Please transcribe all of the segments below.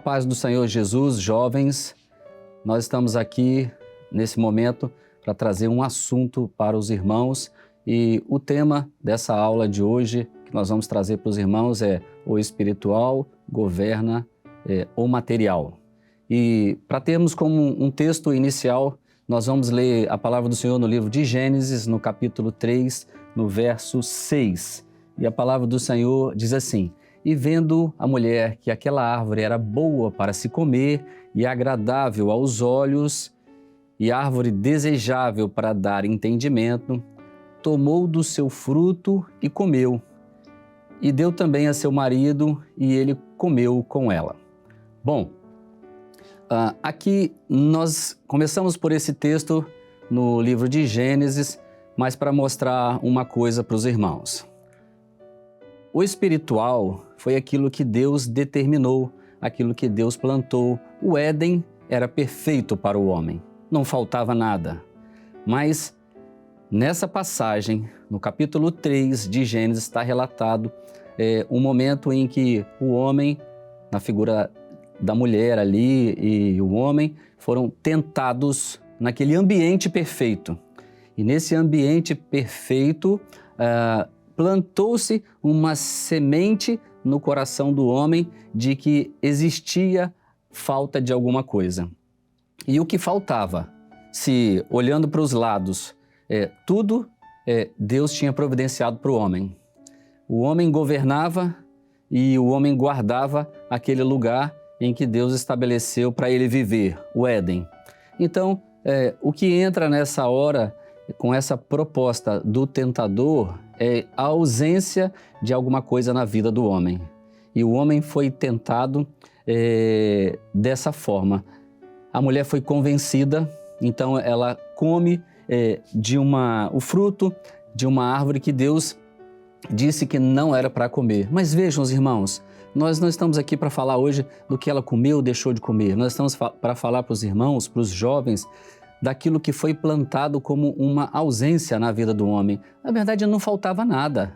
paz do Senhor Jesus, jovens, nós estamos aqui nesse momento para trazer um assunto para os irmãos e o tema dessa aula de hoje que nós vamos trazer para os irmãos é o espiritual governa o material. E para termos como um texto inicial, nós vamos ler a palavra do Senhor no livro de Gênesis, no capítulo 3, no verso 6. E a palavra do Senhor diz assim: E vendo a mulher que aquela árvore era boa para se comer e agradável aos olhos, e árvore desejável para dar entendimento, tomou do seu fruto e comeu. E deu também a seu marido, e ele comeu com ela. Bom, aqui nós começamos por esse texto no livro de Gênesis, mas para mostrar uma coisa para os irmãos. O espiritual foi aquilo que Deus determinou, aquilo que Deus plantou. O Éden era perfeito para o homem, não faltava nada. Mas nessa passagem, no capítulo 3 de Gênesis, está relatado um momento em que o homem, na figura da mulher ali e o homem, foram tentados naquele ambiente perfeito. E nesse ambiente perfeito, plantou-se uma semente no coração do homem de que existia falta de alguma coisa. E o que faltava? Se, olhando para os lados, tudo Deus tinha providenciado para o homem. O homem governava e o homem guardava aquele lugar em que Deus estabeleceu para ele viver, o Éden. Então, o que entra nessa hora com essa proposta do tentador é a ausência de alguma coisa na vida do homem. E o homem foi tentado dessa forma. A mulher foi convencida, então ela come o fruto de uma árvore que Deus disse que não era para comer. Mas vejam, os irmãos, nós não estamos aqui para falar hoje do que ela comeu ou deixou de comer. Nós estamos para falar para os irmãos, para os jovens, daquilo que foi plantado como uma ausência na vida do homem. Na verdade, não faltava nada,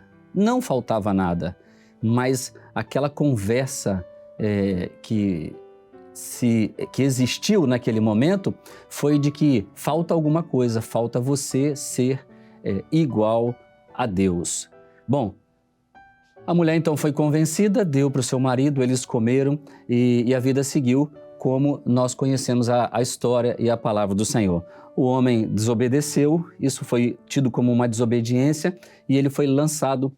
mas aquela conversa que existiu naquele momento foi de que falta alguma coisa, falta você ser igual a Deus. Bom, a mulher então foi convencida, deu para o seu marido, eles comeram e a vida seguiu como nós conhecemos a história e a palavra do Senhor. O homem desobedeceu, isso foi tido como uma desobediência e ele foi lançado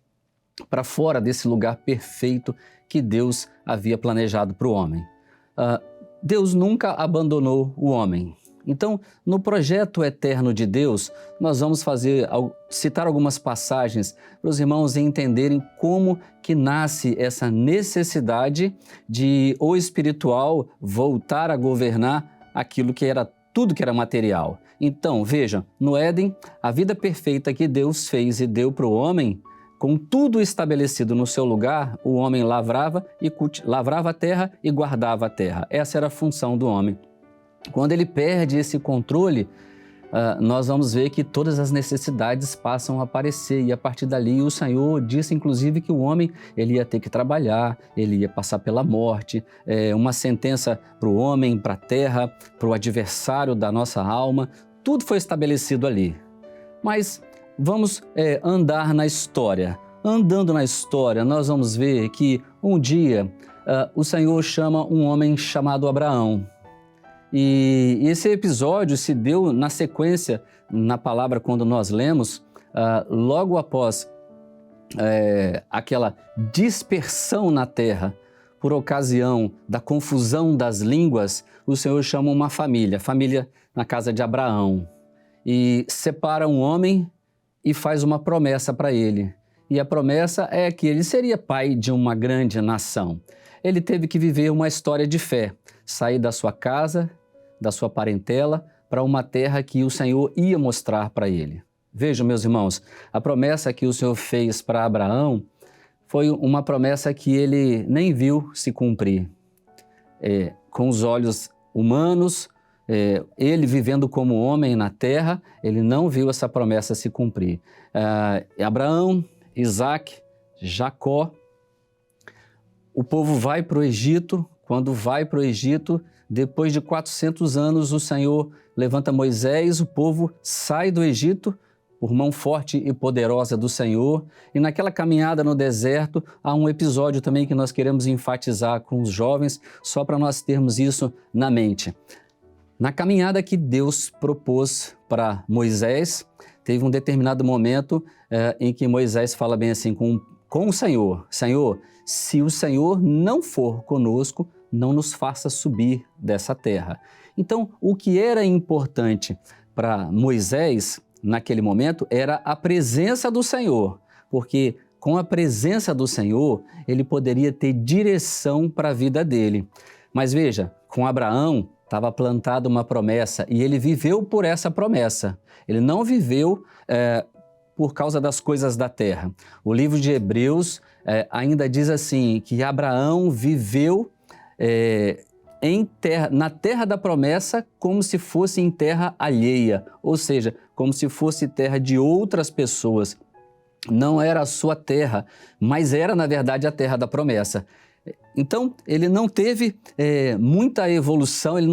para fora desse lugar perfeito que Deus havia planejado para o homem. Deus nunca abandonou o homem. Então, no projeto eterno de Deus, nós vamos citar algumas passagens para os irmãos entenderem como que nasce essa necessidade de o espiritual voltar a governar aquilo que era tudo que era material. Então, vejam, no Éden, a vida perfeita que Deus fez e deu para o homem, com tudo estabelecido no seu lugar, o homem lavrava a terra e guardava a terra. Essa era a função do homem. Quando ele perde esse controle, nós vamos ver que todas as necessidades passam a aparecer e a partir dali o Senhor disse inclusive que o homem ele ia ter que trabalhar, ele ia passar pela morte, uma sentença para o homem, para a terra, para o adversário da nossa alma, tudo foi estabelecido ali. Mas vamos andar na história. Andando na história, nós vamos ver que um dia o Senhor chama um homem chamado Abraão. E esse episódio se deu na sequência, na palavra quando nós lemos, logo após aquela dispersão na terra, por ocasião da confusão das línguas, o Senhor chama uma família na casa de Abraão, e separa um homem e faz uma promessa para ele. E a promessa é que ele seria pai de uma grande nação. Ele teve que viver uma história de fé, sair da sua casa, da sua parentela, para uma terra que o Senhor ia mostrar para ele. Vejam, meus irmãos, a promessa que o Senhor fez para Abraão foi uma promessa que ele nem viu se cumprir. Com os olhos humanos, ele vivendo como homem na terra, ele não viu essa promessa se cumprir. Abraão, Isaac, Jacó, o povo vai para o Egito quando vai para o Egito, depois de 400 anos, o Senhor levanta Moisés, o povo sai do Egito por mão forte e poderosa do Senhor. E naquela caminhada no deserto, há um episódio também que nós queremos enfatizar com os jovens, só para nós termos isso na mente. Na caminhada que Deus propôs para Moisés, teve um determinado momento em que Moisés fala bem assim com o Senhor: Senhor, se o Senhor não for conosco, não nos faça subir dessa terra. Então, o que era importante para Moisés naquele momento era a presença do Senhor, porque com a presença do Senhor, ele poderia ter direção para a vida dele. Mas veja, com Abraão estava plantada uma promessa e ele viveu por essa promessa. Ele não viveu por causa das coisas da terra. O livro de Hebreus ainda diz assim, que Abraão viveu na terra da promessa como se fosse em terra alheia, ou seja, como se fosse terra de outras pessoas. Não era a sua terra, mas era, na verdade, a terra da promessa. Então, ele não teve muita evolução, ele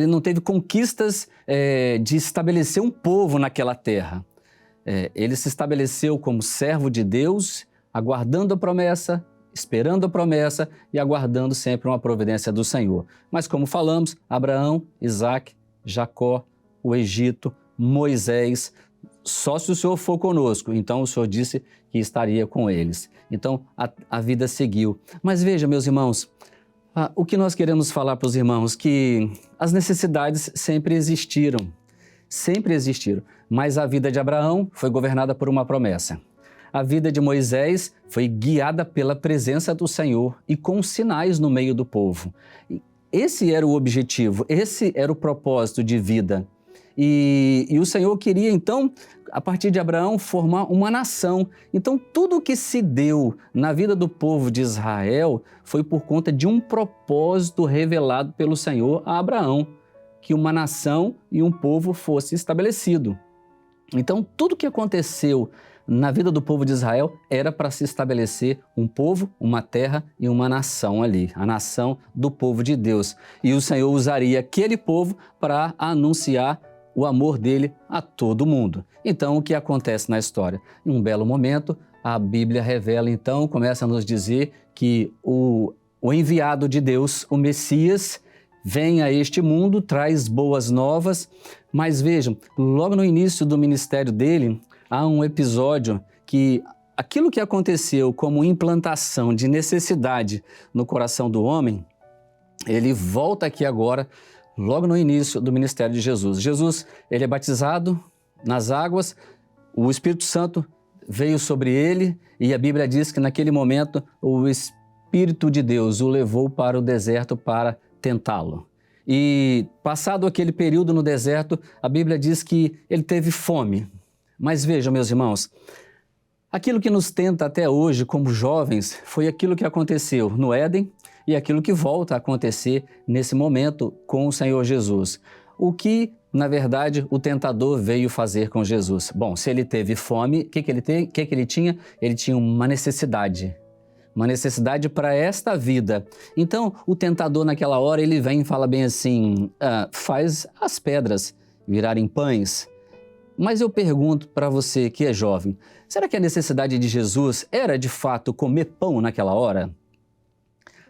não teve conquistas de estabelecer um povo naquela terra. Ele se estabeleceu como servo de Deus, aguardando a promessa, esperando a promessa e aguardando sempre uma providência do Senhor. Mas como falamos, Abraão, Isaac, Jacó, o Egito, Moisés, só se o Senhor for conosco. Então o Senhor disse que estaria com eles. Então a vida seguiu. Mas veja, meus irmãos, o que nós queremos falar para os irmãos, que as necessidades sempre existiram, mas a vida de Abraão foi governada por uma promessa. A vida de Moisés foi guiada pela presença do Senhor e com sinais no meio do povo. Esse era o objetivo, esse era o propósito de vida. E o Senhor queria, então, a partir de Abraão, formar uma nação. Então, tudo que se deu na vida do povo de Israel foi por conta de um propósito revelado pelo Senhor a Abraão, que uma nação e um povo fosse estabelecido. Então, tudo que aconteceu na vida do povo de Israel era para se estabelecer um povo, uma terra e uma nação ali, a nação do povo de Deus. E o Senhor usaria aquele povo para anunciar o amor dele a todo mundo. Então, o que acontece na história? Em um belo momento, a Bíblia revela, então, começa a nos dizer que o enviado de Deus, o Messias, vem a este mundo, traz boas novas, mas vejam, logo no início do ministério dele, há um episódio que aquilo que aconteceu como implantação de necessidade no coração do homem, ele volta aqui agora, logo no início do ministério de Jesus. Jesus, ele é batizado nas águas, o Espírito Santo veio sobre ele e a Bíblia diz que naquele momento o Espírito de Deus o levou para o deserto para tentá-lo. E passado aquele período no deserto, a Bíblia diz que ele teve fome. Mas vejam, meus irmãos, aquilo que nos tenta até hoje como jovens foi aquilo que aconteceu no Éden e aquilo que volta a acontecer nesse momento com o Senhor Jesus. O que, na verdade, o tentador veio fazer com Jesus? Bom, se ele teve fome, o que ele tinha? Ele tinha uma necessidade para esta vida. Então, o tentador naquela hora, ele vem e fala bem assim, faz as pedras virarem pães. Mas eu pergunto para você que é jovem, será que a necessidade de Jesus era de fato comer pão naquela hora?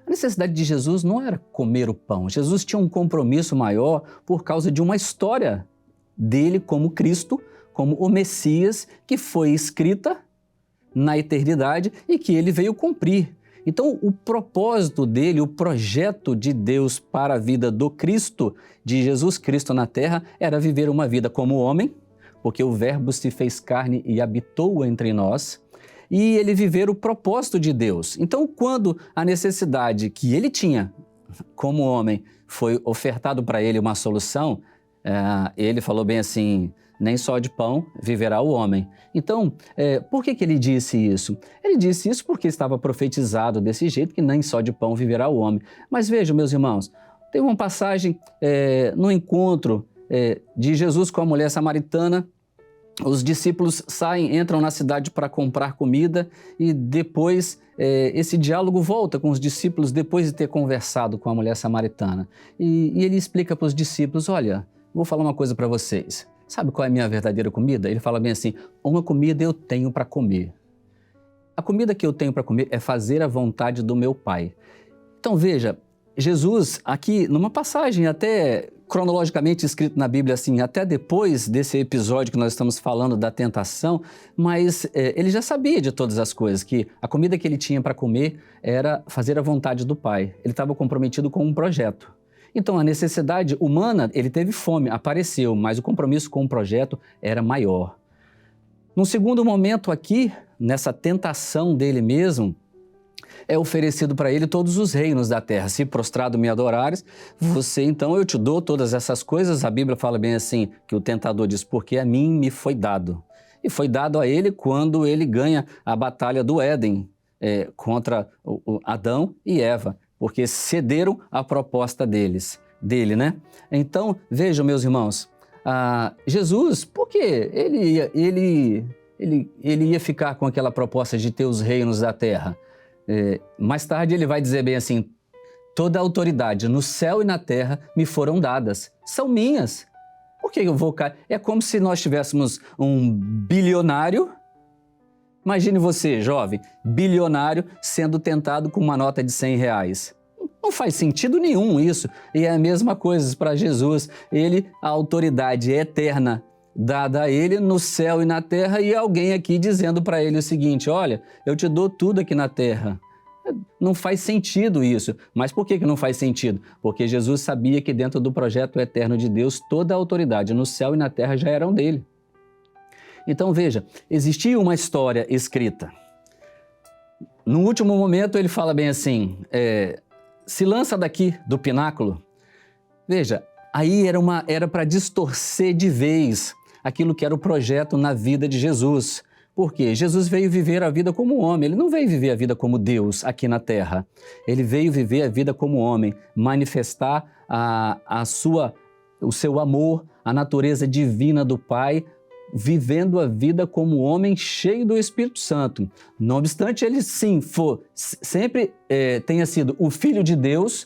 A necessidade de Jesus não era comer o pão. Jesus tinha um compromisso maior por causa de uma história dele como Cristo, como o Messias, que foi escrita na eternidade e que ele veio cumprir. Então, o propósito dele, o projeto de Deus para a vida do Cristo, de Jesus Cristo na terra, era viver uma vida como homem, porque o Verbo se fez carne e habitou entre nós, e ele viver o propósito de Deus. Então, quando a necessidade que ele tinha como homem foi ofertado para ele uma solução, ele falou bem assim, nem só de pão viverá o homem. Então, por que ele disse isso? Ele disse isso porque estava profetizado desse jeito, que nem só de pão viverá o homem. Mas vejam, meus irmãos, tem uma passagem no encontro de Jesus com a mulher samaritana, os discípulos saem, entram na cidade para comprar comida e depois esse diálogo volta com os discípulos depois de ter conversado com a mulher samaritana. E ele explica para os discípulos, olha, vou falar uma coisa para vocês. Sabe qual é a minha verdadeira comida? Ele fala bem assim, uma comida eu tenho para comer. A comida que eu tenho para comer é fazer a vontade do meu Pai. Então veja, Jesus aqui numa passagem até cronologicamente escrito na Bíblia assim, até depois desse episódio que nós estamos falando da tentação, mas ele já sabia de todas as coisas, que a comida que ele tinha para comer era fazer a vontade do Pai. Ele estava comprometido com um projeto. Então a necessidade humana, ele teve fome, apareceu, mas o compromisso com o projeto era maior. Num segundo momento aqui, nessa tentação dele mesmo, é oferecido para ele todos os reinos da terra. Se prostrado me adorares, você então eu te dou todas essas coisas. A Bíblia fala bem assim, que o tentador diz, porque a mim me foi dado. E foi dado a ele quando ele ganha a batalha do Éden contra Adão e Eva, porque cederam a proposta dele, né? Então, vejam, meus irmãos, Jesus, por que ele ia ficar com aquela proposta de ter os reinos da terra? Mais tarde ele vai dizer bem assim, toda a autoridade no céu e na terra me foram dadas, são minhas. Por que eu vou cair? É como se nós tivéssemos um bilionário, imagine você, jovem, bilionário sendo tentado com uma nota de R$100. Não faz sentido nenhum isso. E é a mesma coisa para Jesus. A autoridade eterna dada a ele no céu e na terra, e alguém aqui dizendo para ele o seguinte, olha, eu te dou tudo aqui na terra. Não faz sentido isso. Mas por que não faz sentido? Porque Jesus sabia que dentro do projeto eterno de Deus, toda a autoridade no céu e na terra já eram dele. Então veja, existia uma história escrita. No último momento ele fala bem assim, se lança daqui do pináculo. Veja, aí era para distorcer de vez aquilo que era o projeto na vida de Jesus. Por quê? Jesus veio viver a vida como homem, ele não veio viver a vida como Deus aqui na terra. Ele veio viver a vida como homem, manifestar o seu amor, a natureza divina do Pai, vivendo a vida como homem cheio do Espírito Santo. Não obstante, ele sim, sempre tenha sido o Filho de Deus,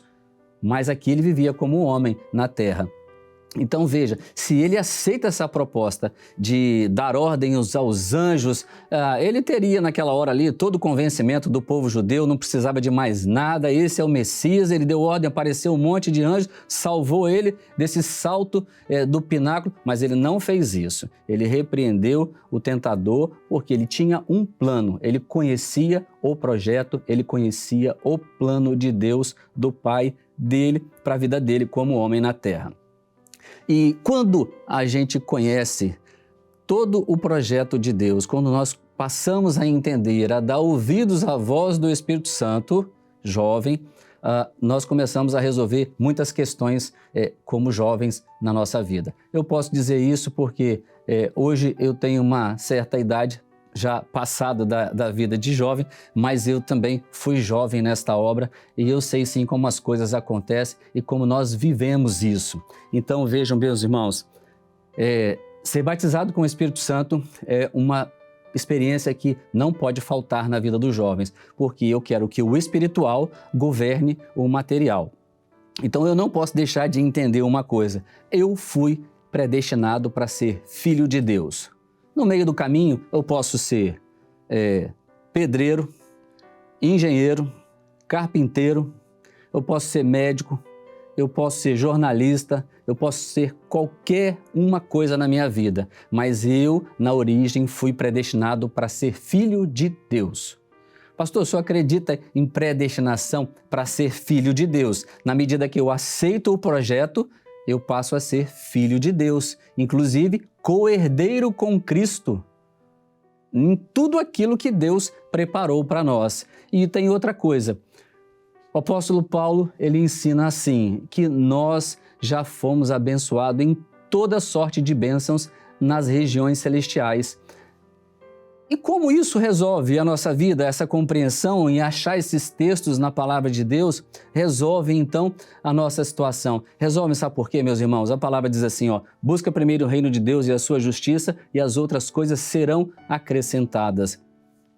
mas aqui ele vivia como homem na terra. Então veja, se ele aceita essa proposta de dar ordem aos anjos, ele teria naquela hora ali todo o convencimento do povo judeu, não precisava de mais nada, esse é o Messias, ele deu ordem, apareceu um monte de anjos, salvou ele desse salto do pináculo, mas ele não fez isso. Ele repreendeu o tentador porque ele tinha um plano, ele conhecia o projeto, ele conhecia o plano de Deus, do Pai dele, para a vida dele como homem na terra. E quando a gente conhece todo o projeto de Deus, quando nós passamos a entender, a dar ouvidos à voz do Espírito Santo, jovem, nós começamos a resolver muitas questões como jovens na nossa vida. Eu posso dizer isso porque hoje eu tenho uma certa idade, já passado da vida de jovem, mas eu também fui jovem nesta obra e eu sei sim como as coisas acontecem e como nós vivemos isso. Então vejam, meus irmãos, ser batizado com o Espírito Santo é uma experiência que não pode faltar na vida dos jovens, porque eu quero que o espiritual governe o material. Então eu não posso deixar de entender uma coisa, eu fui predestinado para ser filho de Deus. No meio do caminho, eu posso ser pedreiro, engenheiro, carpinteiro, eu posso ser médico, eu posso ser jornalista, eu posso ser qualquer uma coisa na minha vida, mas eu, na origem, fui predestinado para ser filho de Deus. Pastor, o senhor acredita em predestinação para ser filho de Deus? Na medida que eu aceito o projeto, eu passo a ser filho de Deus, inclusive co-herdeiro com Cristo, em tudo aquilo que Deus preparou para nós. E tem outra coisa, o apóstolo Paulo, ele ensina assim, que nós já fomos abençoados em toda sorte de bênçãos nas regiões celestiais. E como isso resolve a nossa vida, essa compreensão em achar esses textos na palavra de Deus, resolve então a nossa situação. Resolve, sabe por quê, meus irmãos? A palavra diz assim, busca primeiro o reino de Deus e a sua justiça e as outras coisas serão acrescentadas.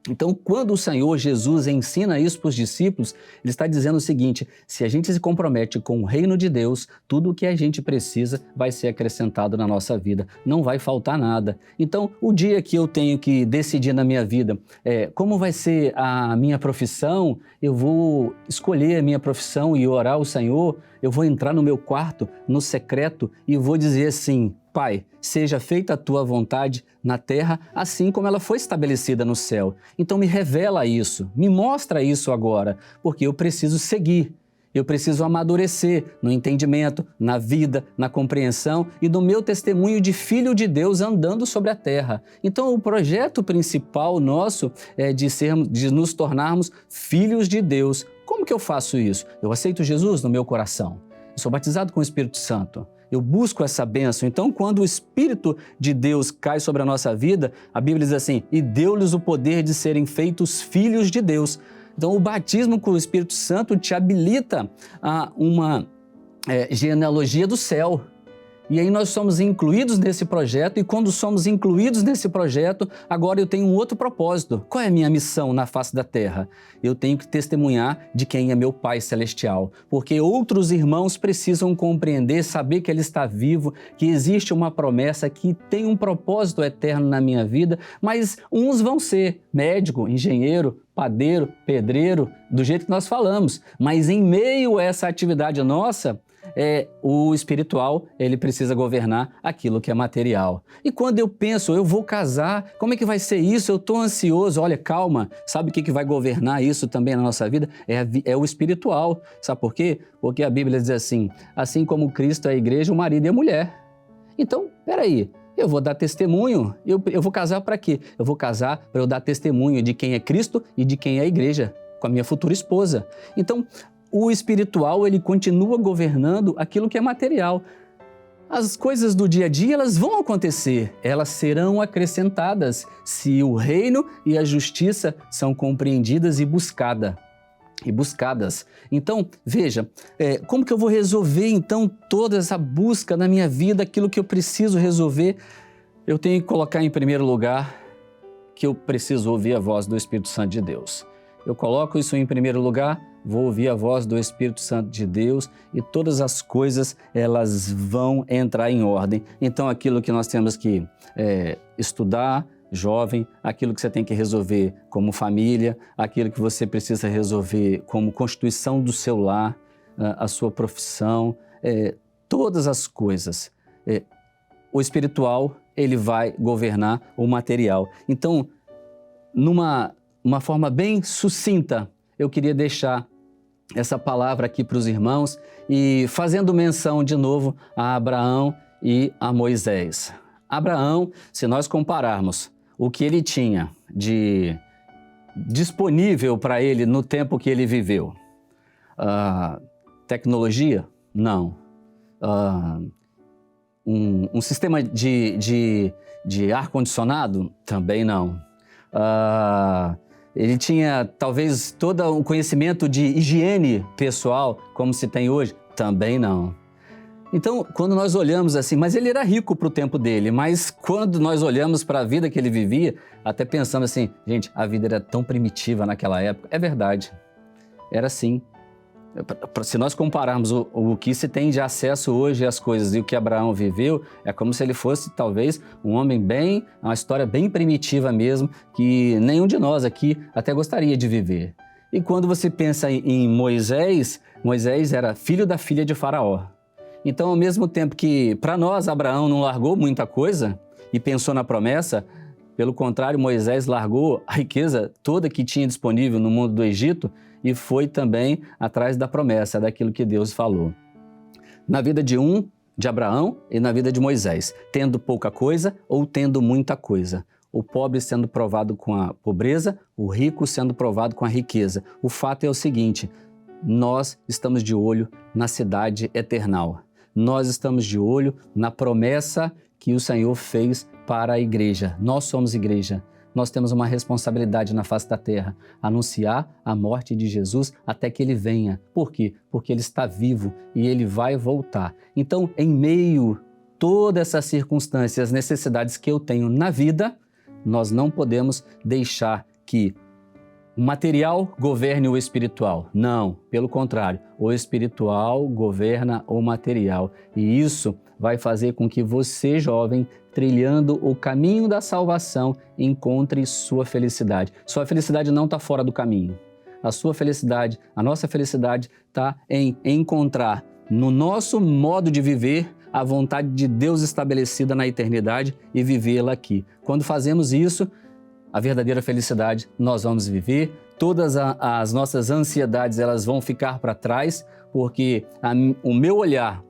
Então, quando o Senhor Jesus ensina isso para os discípulos, ele está dizendo o seguinte, se a gente se compromete com o reino de Deus, tudo o que a gente precisa vai ser acrescentado na nossa vida, não vai faltar nada. Então, o dia que eu tenho que decidir na minha vida como vai ser a minha profissão, eu vou escolher a minha profissão e orar ao Senhor, eu vou entrar no meu quarto, no secreto, e vou dizer assim, Pai, seja feita a tua vontade na terra, assim como ela foi estabelecida no céu. Então me revela isso, me mostra isso agora, porque eu preciso seguir, eu preciso amadurecer no entendimento, na vida, na compreensão e no meu testemunho de filho de Deus andando sobre a terra. Então o projeto principal nosso é de nos tornarmos filhos de Deus. Como que eu faço isso? Eu aceito Jesus no meu coração, eu sou batizado com o Espírito Santo. Eu busco essa bênção. Então, quando o Espírito de Deus cai sobre a nossa vida, a Bíblia diz assim, e deu-lhes o poder de serem feitos filhos de Deus. Então, o batismo com o Espírito Santo te habilita a uma genealogia do céu. E aí nós somos incluídos nesse projeto, e quando somos incluídos nesse projeto, agora eu tenho um outro propósito. Qual é a minha missão na face da terra? Eu tenho que testemunhar de quem é meu Pai Celestial, porque outros irmãos precisam compreender, saber que Ele está vivo, que existe uma promessa, que tem um propósito eterno na minha vida, mas uns vão ser médico, engenheiro, padeiro, pedreiro, do jeito que nós falamos, mas em meio a essa atividade nossa, o espiritual, ele precisa governar aquilo que é material. E quando eu penso, eu vou casar, como é que vai ser isso? Eu estou ansioso. Olha, calma, sabe o que vai governar isso também na nossa vida? É o espiritual. Sabe por quê? Porque a Bíblia diz assim como Cristo é a igreja, o marido é a mulher. Então, peraí, eu vou dar testemunho, eu vou casar para quê? Eu vou casar para eu dar testemunho de quem é Cristo e de quem é a igreja, com a minha futura esposa. Então, o espiritual, ele continua governando aquilo que é material. As coisas do dia a dia, elas vão acontecer, elas serão acrescentadas se o reino e a justiça são compreendidas e buscadas. Então, veja, como que eu vou resolver então toda essa busca na minha vida, aquilo que eu preciso resolver? Eu tenho que colocar em primeiro lugar que eu preciso ouvir a voz do Espírito Santo de Deus. Eu coloco isso em primeiro lugar, vou ouvir a voz do Espírito Santo de Deus e todas as coisas, elas vão entrar em ordem. Então, aquilo que nós temos que estudar, jovem, aquilo que você tem que resolver como família, aquilo que você precisa resolver como constituição do seu lar, a sua profissão, todas as coisas. O espiritual, ele vai governar o material. Então, numa forma bem sucinta, eu queria deixar essa palavra aqui para os irmãos e fazendo menção de novo a Abraão e a Moisés. Abraão, se nós compararmos o que ele tinha de disponível para ele no tempo que ele viveu, tecnologia? Não. Um sistema de ar-condicionado? Também não. Ele tinha talvez todo um conhecimento de higiene pessoal, como se tem hoje? Também não. Então, quando nós olhamos assim, mas ele era rico para o tempo dele, mas quando nós olhamos para a vida que ele vivia, até pensamos assim, gente, a vida era tão primitiva naquela época. É verdade, era assim. Se nós compararmos o que se tem de acesso hoje às coisas e o que Abraão viveu, é como se ele fosse talvez um homem uma história bem primitiva mesmo, que nenhum de nós aqui até gostaria de viver. E quando você pensa em Moisés, Moisés era filho da filha de Faraó. Então, ao mesmo tempo que para nós Abraão não largou muita coisa e pensou na promessa, pelo contrário, Moisés largou a riqueza toda que tinha disponível no mundo do Egito e foi também atrás da promessa, daquilo que Deus falou. Na vida de Abraão e na vida de Moisés, tendo pouca coisa ou tendo muita coisa. O pobre sendo provado com a pobreza, o rico sendo provado com a riqueza. O fato é o seguinte, nós estamos de olho na cidade eternal. Nós estamos de olho na promessa que o Senhor fez para a igreja. Nós somos igreja. nós temos uma responsabilidade na face da terra, anunciar a morte de Jesus até que Ele venha. Por quê? Porque Ele está vivo e Ele vai voltar. Então, em meio a todas essas circunstâncias, as necessidades que eu tenho na vida, nós não podemos deixar que o material governe o espiritual. Não, pelo contrário, o espiritual governa o material. E isso vai fazer com que você, jovem, trilhando o caminho da salvação, encontre sua felicidade. Sua felicidade não está fora do caminho. A sua felicidade, a nossa felicidade está em encontrar no nosso modo de viver a vontade de Deus estabelecida na eternidade e vivê-la aqui. Quando fazemos isso, a verdadeira felicidade nós vamos viver, todas as nossas ansiedades elas vão ficar para trás, porque o meu olhar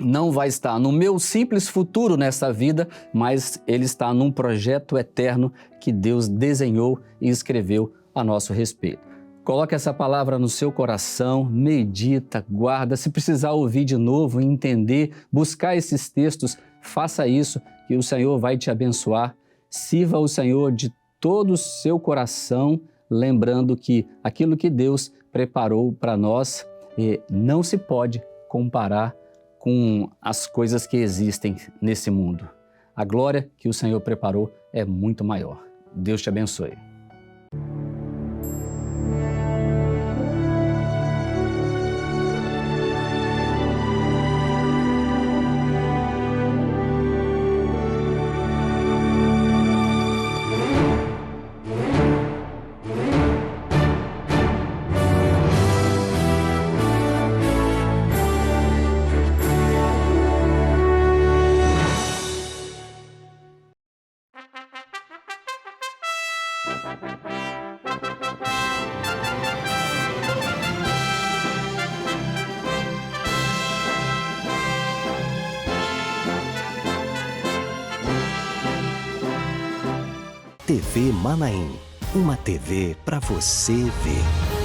não vai estar no meu simples futuro nessa vida, mas ele está num projeto eterno que Deus desenhou e escreveu a nosso respeito. Coloque essa palavra no seu coração, medita, guarda. Se precisar ouvir de novo, entender, buscar esses textos, faça isso, que o Senhor vai te abençoar. Sirva o Senhor de todo o seu coração, lembrando que aquilo que Deus preparou para nós não se pode comparar com as coisas que existem nesse mundo. A glória que o Senhor preparou é muito maior. Deus te abençoe. TV Manaim, uma TV para você ver.